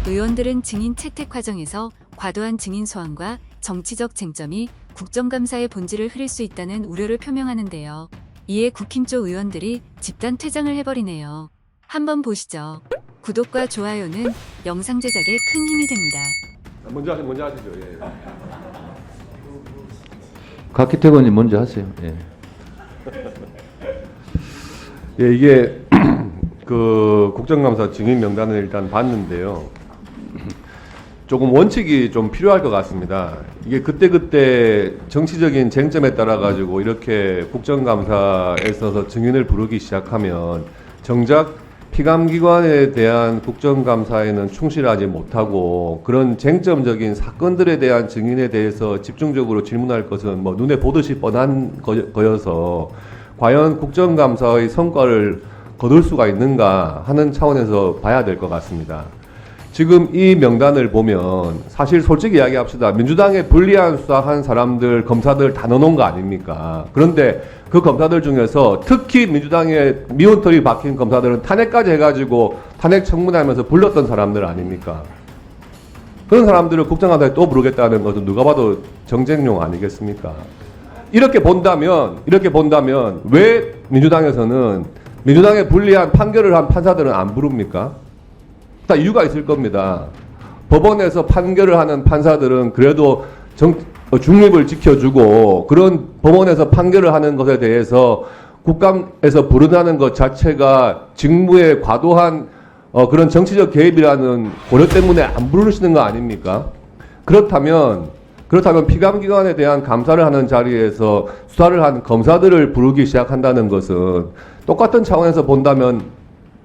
의원들은 증인 채택 과정에서 과도한 증인 소환과 정치적 쟁점이 국정감사의 본질을 흐릴 수 있다는 우려를 표명하는데요. 이에 국힘 쪽 의원들이 집단 퇴장을 해버리네요. 한번 보시죠. 구독과 좋아요는 영상 제작에 큰 힘이 됩니다. 먼저 하시죠. 예. 각기택 의원님 먼저 하세요. 예. 예, 이게 그 국정감사 증인 명단을 일단 봤는데요. 조금 원칙이 좀 필요할 것 같습니다. 이게 그때그때 정치적인 쟁점에 따라 가지고 이렇게 국정감사에 있어서 증인을 부르기 시작하면 정작 피감기관에 대한 국정감사에는 충실하지 못하고 그런 쟁점적인 사건들에 대한 증인에 대해서 집중적으로 질문할 것은 뭐 눈에 보듯이 뻔한 거여서 과연 국정감사의 성과를 거둘 수가 있는가 하는 차원에서 봐야 될 것 같습니다. 지금 이 명단을 보면 사실 솔직히 이야기합시다. 민주당에 불리한 수사한 사람들, 검사들 다 넣어놓은 거 아닙니까? 그런데 그 검사들 중에서 특히 민주당에 미운털이 박힌 검사들은 탄핵까지 해가지고 탄핵 청문회하면서 불렀던 사람들 아닙니까? 그런 사람들을 국정감사에 또 부르겠다는 것은 누가 봐도 정쟁용 아니겠습니까? 이렇게 본다면 왜 민주당에서는 민주당에 불리한 판결을 한 판사들은 안 부릅니까? 다 이유가 있을 겁니다. 법원에서 판결을 하는 판사들은 그래도 중립을 지켜주고 그런 법원에서 판결을 하는 것에 대해서 국감에서 부른다는 것 자체가 직무에 과도한 그런 정치적 개입이라는 고려 때문에 안 부르시는 거 아닙니까? 그렇다면 피감기관에 대한 감사를 하는 자리에서 수사를 한 검사들을 부르기 시작한다는 것은 똑같은 차원에서 본다면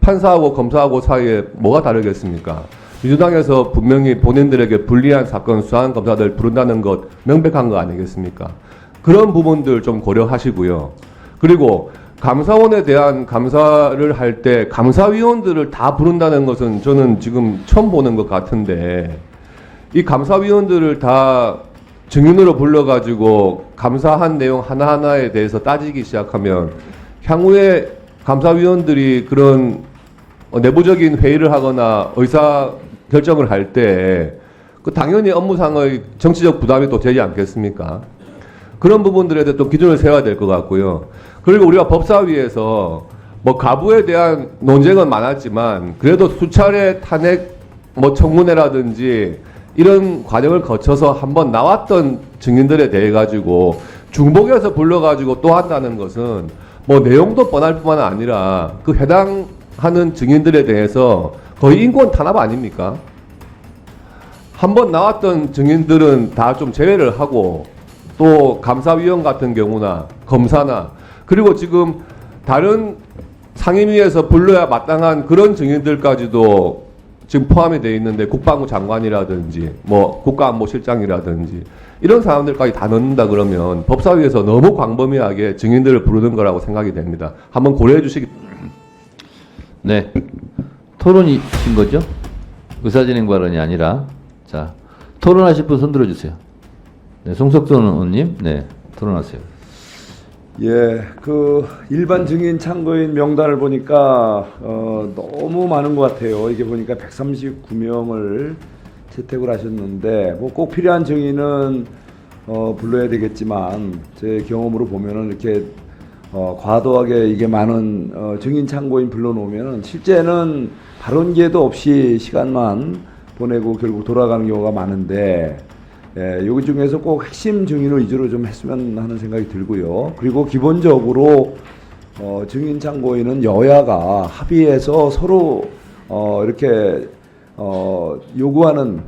판사하고 검사하고 사이에 뭐가 다르겠습니까? 민주당에서 분명히 본인들에게 불리한 사건 수사한 검사들 부른다는 것 명백한 거 아니겠습니까? 그런 부분들 좀 고려하시고요. 그리고 감사원에 대한 감사를 할 때 감사위원들을 다 부른다는 것은 저는 지금 처음 보는 것 같은데 이 감사위원들을 다 증인으로 불러가지고 감사한 내용 하나하나에 대해서 따지기 시작하면 향후에 감사위원들이 그런 내부적인 회의를 하거나 의사 결정을 할 때 그 당연히 업무상의 정치적 부담이 또 되지 않겠습니까? 그런 부분들에 대해 또 기준을 세워야 될 것 같고요. 그리고 우리가 법사위에서 뭐 가부에 대한 논쟁은 많았지만 그래도 수차례 탄핵 뭐 청문회라든지 이런 과정을 거쳐서 한번 나왔던 증인들에 대해 가지고 중복해서 불러가지고 또 한다는 것은 뭐 내용도 뻔할 뿐만 아니라 그 해당하는 증인들에 대해서 거의 인권 탄압 아닙니까? 한번 나왔던 증인들은 다 좀 제외를 하고 또 감사위원 같은 경우나 검사나 그리고 지금 다른 상임위에서 불러야 마땅한 그런 증인들까지도 지금 포함이 되어 있는데 국방부 장관이라든지 뭐 국가안보실장이라든지 이런 사람들까지 다 넣는다 그러면 법사위에서 너무 광범위하게 증인들을 부르는 거라고 생각이 됩니다. 한번 고려해 주시기. 네. 토론이신 거죠? 의사진행 발언이 아니라. 자, 토론하실 분 손 들어주세요. 네, 송석돈 의원님. 네, 토론하세요. 예, 그 일반 증인 참고인 명단을 보니까 너무 많은 것 같아요. 이게 보니까 139명을 채택을 하셨는데 뭐 꼭 필요한 증인은 불러야 되겠지만 제 경험으로 보면은 이렇게 과도하게 이게 많은 증인 참고인 불러놓으면은 실제는 발언 기회도 없이 시간만 보내고 결국 돌아가는 경우가 많은데 예, 여기 중에서 꼭 핵심 증인을 위주로 좀 했으면 하는 생각이 들고요. 그리고 기본적으로 증인 참고인은 여야가 합의해서 서로 이렇게 요구하는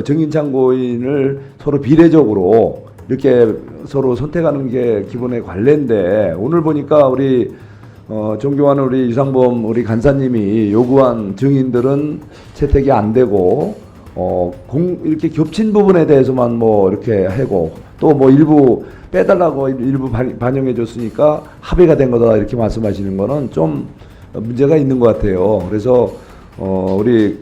증인 참고인을 서로 비례적으로 이렇게 서로 선택하는 게 기본의 관례인데 오늘 보니까 우리 존경하는 우리 유상범 우리 간사님이 요구한 증인들은 채택이 안 되고 이렇게 겹친 부분에 대해서만 뭐 이렇게 하고 또 뭐 일부 빼달라고 일부 반영해 줬으니까 합의가 된 거다 이렇게 말씀하시는 거는 좀 문제가 있는 것 같아요. 그래서 우리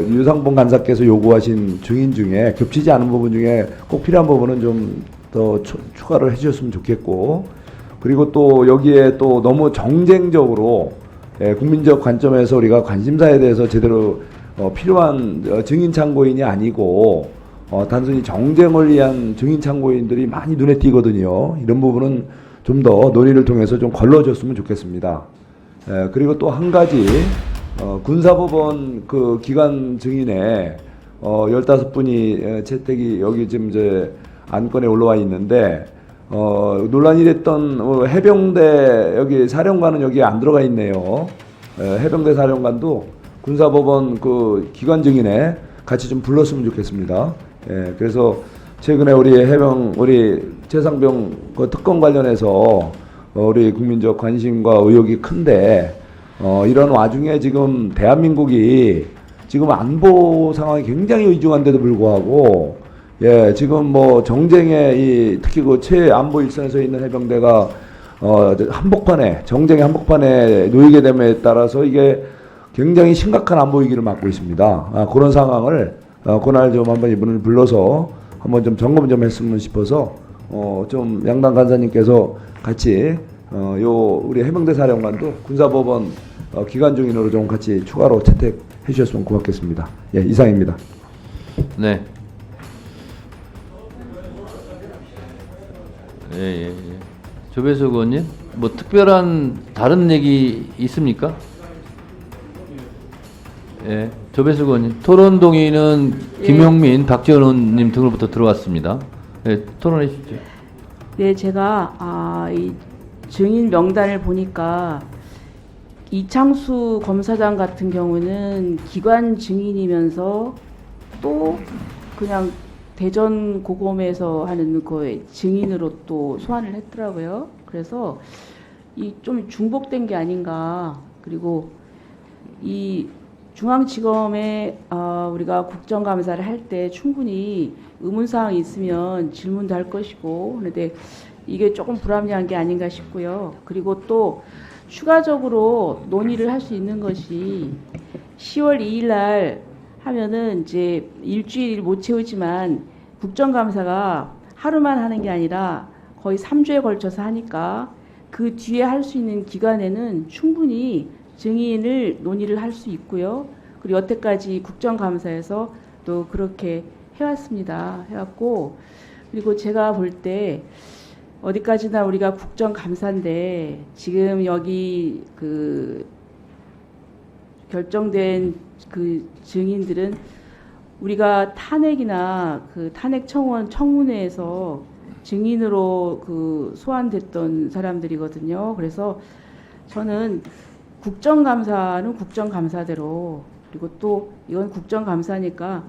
유상범 간사께서 요구하신 증인 중에 겹치지 않은 부분 중에 꼭 필요한 부분은 좀 더 추가를 해주셨으면 좋겠고 그리고 또 여기에 또 너무 정쟁적으로 국민적 관점에서 우리가 관심사에 대해서 제대로 필요한 증인 참고인이 아니고 단순히 정쟁을 위한 증인 참고인들이 많이 눈에 띄거든요. 이런 부분은 좀 더 논의를 통해서 좀 걸러줬으면 좋겠습니다. 그리고 또 한 가지 군사법원 그 기관 증인에 15분이 채택이 여기 지금 이제 안건에 올라와 있는데 논란이 됐던 해병대 여기 사령관은 여기 안 들어가 있네요. 해병대 사령관도 군사법원 그 기관 증인에 같이 좀 불렀으면 좋겠습니다. 그래서 최근에 우리 최상병 그 특검 관련해서 우리 국민적 관심과 의혹이 큰데 이런 와중에 지금 대한민국이 지금 안보 상황이 굉장히 위중한데도 불구하고 지금 뭐 정쟁에 특히 그 최안보 일선에 서 있는 해병대가 정쟁의 한복판에 놓이게 됨에 따라서 이게 굉장히 심각한 안보 위기를 맞고 있습니다. 그런 상황을 그날 좀 한번 이분을 불러서 한번 좀 점검 좀 했으면 싶어서 좀 양당 간사님께서 같이 우리 해병대 사령관도 군사법원 기관 중인으로 좀 같이 추가로 채택해 주셨으면 고맙겠습니다. 이상입니다. 네. 예. 조배석 의원님, 뭐 특별한 다른 얘기 있습니까? 예, 조배석 의원님. 토론 동의는 김용민, 박지원 의원님 등으로부터 들어왔습니다. 예, 토론해 주시죠. 네, 제가 이 증인 명단을 보니까 이창수 검사장 같은 경우는 기관 증인이면서 또 그냥 대전 고검에서 하는 거에 증인으로 또 소환을 했더라고요. 그래서 이 좀 중복된 게 아닌가. 그리고 이 중앙지검에 우리가 국정감사를 할 때 충분히 의문사항이 있으면 질문도 할 것이고, 그런데 이게 조금 불합리한 게 아닌가 싶고요. 그리고 또 추가적으로 논의를 할 수 있는 것이 10월 2일 날 하면은 이제 일주일 못 채우지만 국정감사가 하루만 하는 게 아니라 거의 3주에 걸쳐서 하니까 그 뒤에 할 수 있는 기간에는 충분히 증인을 논의를 할 수 있고요. 그리고 여태까지 국정감사에서 또 그렇게 해왔습니다. 해왔고, 그리고 제가 볼 때 어디까지나 우리가 국정감사인데 지금 여기 그 결정된 그 증인들은 우리가 탄핵이나 그 탄핵 청문회에서 증인으로 그 소환됐던 사람들이거든요. 그래서 저는 국정감사는 국정감사대로, 그리고 또 이건 국정감사니까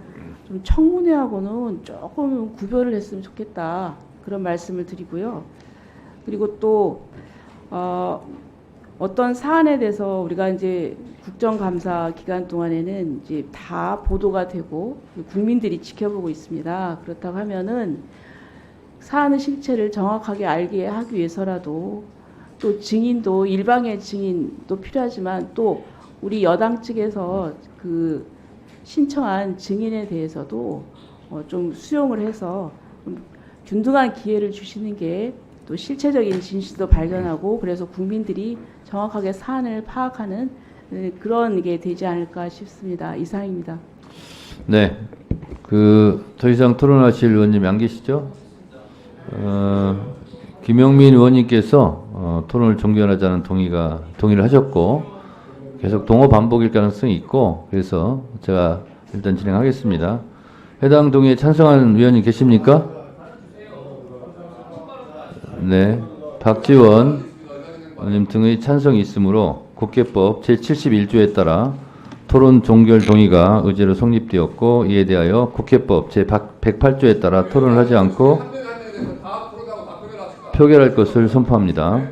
좀 청문회하고는 조금 구별을 했으면 좋겠다, 그런 말씀을 드리고요. 그리고 또 어떤 사안에 대해서 우리가 이제 국정감사 기간 동안에는 이제 다 보도가 되고 국민들이 지켜보고 있습니다. 그렇다고 하면은 사안의 실체를 정확하게 알게 하기 위해서라도 또 증인도 일방의 증인도 필요하지만 또 우리 여당 측에서 그 신청한 증인에 대해서도 좀 수용을 해서 좀 균등한 기회를 주시는 게 또 실체적인 진실도 발견하고, 그래서 국민들이 정확하게 사안을 파악하는 그런 게 되지 않을까 싶습니다. 이상입니다. 네. 더 이상 토론하실 의원님 안 계시죠? 김용민 의원님께서 토론을 종결하자는 동의를 하셨고, 계속 동호 반복일 가능성이 있고, 그래서 제가 일단 진행하겠습니다. 해당 동의에 찬성하는 의원님 계십니까? 네. 박지원 의원님 등의 찬성이 있으므로 국회법 제71조에 따라 토론 종결 동의가 의제로 성립되었고, 이에 대하여 국회법 제108조에 따라 토론을 하지 않고 표결할 것을 선포합니다.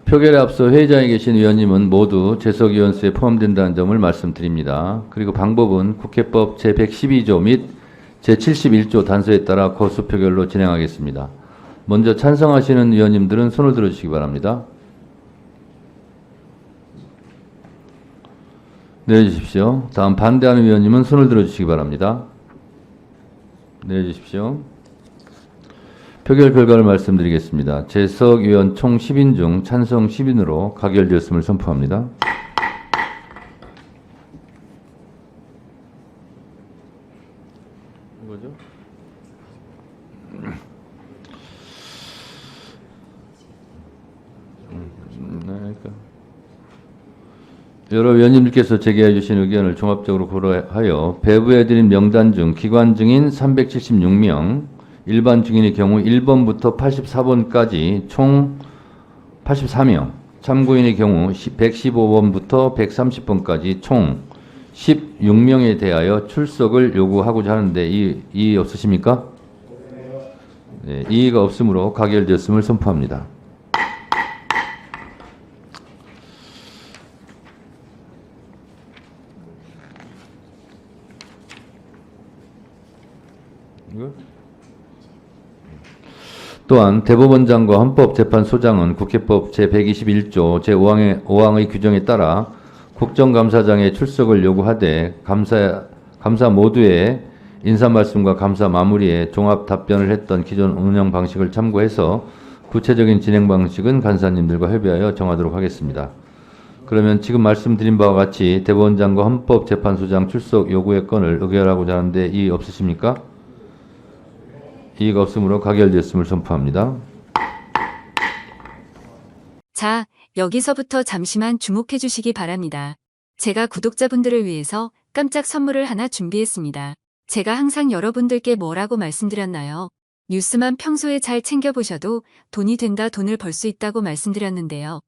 표결에 앞서 회의장에 계신 의원님은 모두 재석위원 수에 포함된다는 점을 말씀드립니다. 그리고 방법은 국회법 제112조 및 제71조 단서에 따라 거수 표결로 진행하겠습니다. 먼저 찬성하시는 의원님들은 손을 들어주시기 바랍니다. 내려주십시오. 다음 반대하는 의원님은 손을 들어주시기 바랍니다. 내려주십시오. 표결 결과를 말씀드리겠습니다. 재석 의원 총 10인 중 찬성 10인으로 가결되었음을 선포합니다. 이거죠? 여러 위원님들께서 제기해 주신 의견을 종합적으로 고려하여 배부해드린 명단 중 기관 증인 376명, 일반 증인의 경우 1번부터 84번까지 총 84명, 참고인의 경우 115번부터 130번까지 총 16명에 대하여 출석을 요구하고자 하는데 이의 없으십니까? 네, 이의가 없으므로 가결되었음을 선포합니다. 또한 대법원장과 헌법재판소장은 국회법 제121조 제5항의 규정에 따라 국정감사장의 출석을 요구하되 감사 모두의 인사말씀과 감사 마무리에 종합 답변을 했던 기존 운영 방식을 참고해서 구체적인 진행 방식은 간사님들과 협의하여 정하도록 하겠습니다. 그러면 지금 말씀드린 바와 같이 대법원장과 헌법재판소장 출석 요구의 건을 의결하고자 하는데 이의 없으십니까? 이의가 없으므로 가결되었음을 선포합니다. 자, 여기서부터 잠시만 주목해 주시기 바랍니다. 제가 구독자분들을 위해서 깜짝 선물을 하나 준비했습니다. 제가 항상 여러분들께 뭐라고 말씀드렸나요? 뉴스만 평소에 잘 챙겨보셔도 돈이 된다, 돈을 벌 수 있다고 말씀드렸는데요.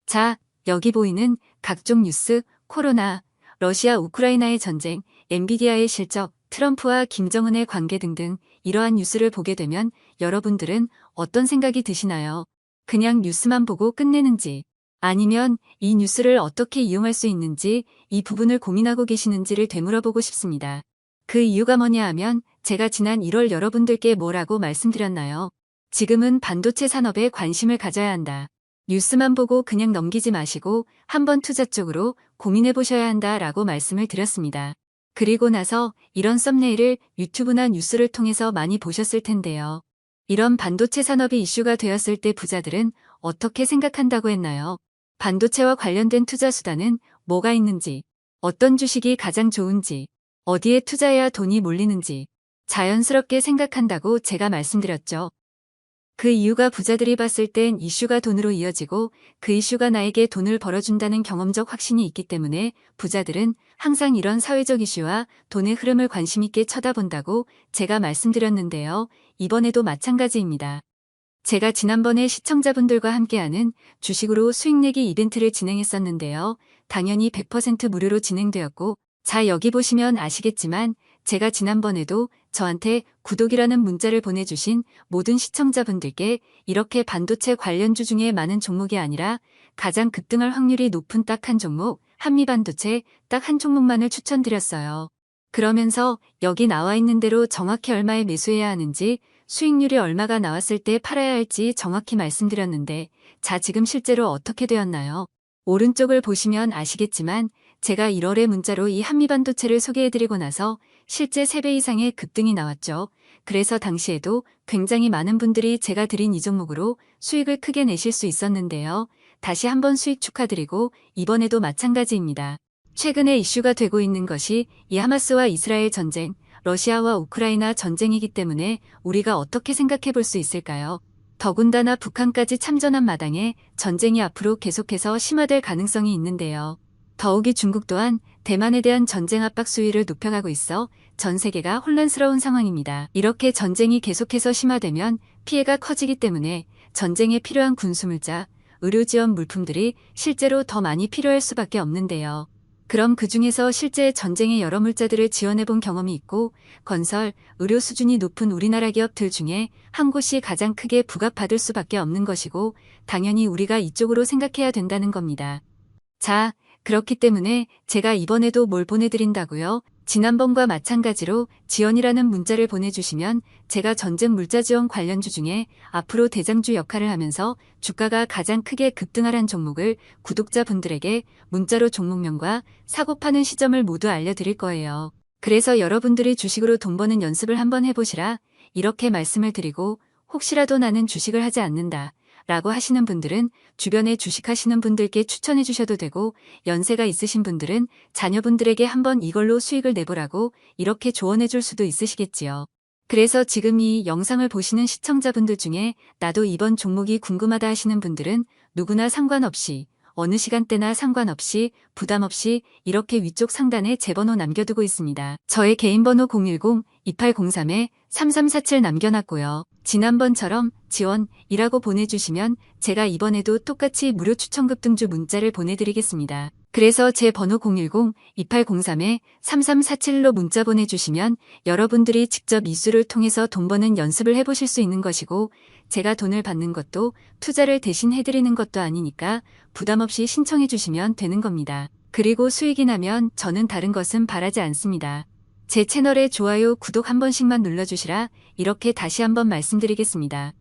자, 여기 보이는 각종 뉴스, 코로나, 러시아 우크라이나의 전쟁, 엔비디아의 실적, 트럼프와 김정은의 관계 등등 이러한 뉴스를 보게 되면 여러분들은 어떤 생각이 드시나요? 그냥 뉴스만 보고 끝내는지, 아니면 이 뉴스를 어떻게 이용할 수 있는지 이 부분을 고민하고 계시는지를 되물어보고 싶습니다. 그 이유가 뭐냐 하면 제가 지난 1월 여러분들께 뭐라고 말씀드렸나요? 지금은 반도체 산업에 관심을 가져야 한다. 뉴스만 보고 그냥 넘기지 마시고 한번 투자 쪽으로 고민해 보셔야 한다라고 말씀을 드렸습니다. 그리고 나서 이런 썸네일을 유튜브나 뉴스를 통해서 많이 보셨을 텐데요. 이런 반도체 산업이 이슈가 되었을 때 부자들은 어떻게 생각한다고 했나요? 반도체와 관련된 투자 수단은 뭐가 있는지, 어떤 주식이 가장 좋은지, 어디에 투자해야 돈이 몰리는지 자연스럽게 생각한다고 제가 말씀드렸죠. 그 이유가 부자들이 봤을 땐 이슈가 돈으로 이어지고 그 이슈가 나에게 돈을 벌어준다는 경험적 확신이 있기 때문에 부자들은 항상 이런 사회적 이슈와 돈의 흐름을 관심 있게 쳐다본다고 제가 말씀드렸는데요. 이번에도 마찬가지입니다. 제가 지난번에 시청자분들과 함께하는 주식으로 수익 내기 이벤트를 진행했었는데요. 당연히 100% 무료로 진행되었고, 자, 여기 보시면 아시겠지만 제가 지난번에도 저한테 구독이라는 문자를 보내주신 모든 시청자분들께 이렇게 반도체 관련주 중에 많은 종목이 아니라 가장 급등할 확률이 높은 딱 한 종목, 한미반도체 딱 한 종목만을 추천드렸어요. 그러면서 여기 나와 있는 대로 정확히 얼마에 매수해야 하는지, 수익률이 얼마가 나왔을 때 팔아야 할지 정확히 말씀드렸는데, 자, 지금 실제로 어떻게 되었나요? 오른쪽을 보시면 아시겠지만 제가 1월에 문자로 이 한미반도체를 소개해드리고 나서 실제 3배 이상의 급등이 나왔죠. 그래서 당시에도 굉장히 많은 분들이 제가 드린 이 종목으로 수익을 크게 내실 수 있었는데요. 다시 한번 수익 축하드리고 이번에도 마찬가지입니다. 최근에 이슈가 되고 있는 것이 이 하마스와 이스라엘 전쟁, 러시아와 우크라이나 전쟁이기 때문에 우리가 어떻게 생각해 볼 수 있을까요? 더군다나 북한까지 참전한 마당에 전쟁이 앞으로 계속해서 심화될 가능성이 있는데요. 더욱이 중국 또한 대만에 대한 전쟁 압박 수위를 높여가고 있어 전 세계가 혼란스러운 상황입니다. 이렇게 전쟁이 계속해서 심화되면 피해가 커지기 때문에 전쟁에 필요한 군수물자, 의료 지원 물품들이 실제로 더 많이 필요할 수밖에 없는데요. 그럼 그 중에서 실제 전쟁의 여러 물자들을 지원해본 경험이 있고 건설, 의료 수준이 높은 우리나라 기업들 중에 한 곳이 가장 크게 부각받을 수밖에 없는 것이고 당연히 우리가 이쪽으로 생각해야 된다는 겁니다. 자, 그렇기 때문에 제가 이번에도 뭘 보내드린다고요? 지난번과 마찬가지로 지원이라는 문자를 보내주시면 제가 전쟁 물자 지원 관련주 중에 앞으로 대장주 역할을 하면서 주가가 가장 크게 급등할 한 종목을 구독자분들에게 문자로 종목명과 사고 파는 시점을 모두 알려드릴 거예요. 그래서 여러분들이 주식으로 돈 버는 연습을 한번 해보시라 이렇게 말씀을 드리고 혹시라도 나는 주식을 하지 않는다 라고 하시는 분들은 주변에 주식하시는 분들께 추천해 주셔도 되고, 연세가 있으신 분들은 자녀분들에게 한번 이걸로 수익을 내보라고 이렇게 조언해 줄 수도 있으시겠지요. 그래서 지금 이 영상을 보시는 시청자분들 중에 나도 이번 종목이 궁금하다 하시는 분들은 누구나 상관없이, 어느 시간대나 상관없이 부담 없이 이렇게 위쪽 상단에 제 번호 남겨두고 있습니다. 저의 개인 번호 010-2803-3347 남겨놨고요. 지난번처럼 지원이라고 보내주시면 제가 이번에도 똑같이 무료 추천급 등주 문자를 보내드리겠습니다. 그래서 제 번호 010-2803-3347로 문자 보내주시면 여러분들이 직접 이수를 통해서 돈 버는 연습을 해보실 수 있는 것이고, 제가 돈을 받는 것도 투자를 대신 해드리는 것도 아니니까 부담 없이 신청해 주시면 되는 겁니다. 그리고 수익이 나면 저는 다른 것은 바라지 않습니다. 제 채널에 좋아요, 구독 한 번씩만 눌러주시라 이렇게 다시 한번 말씀드리겠습니다.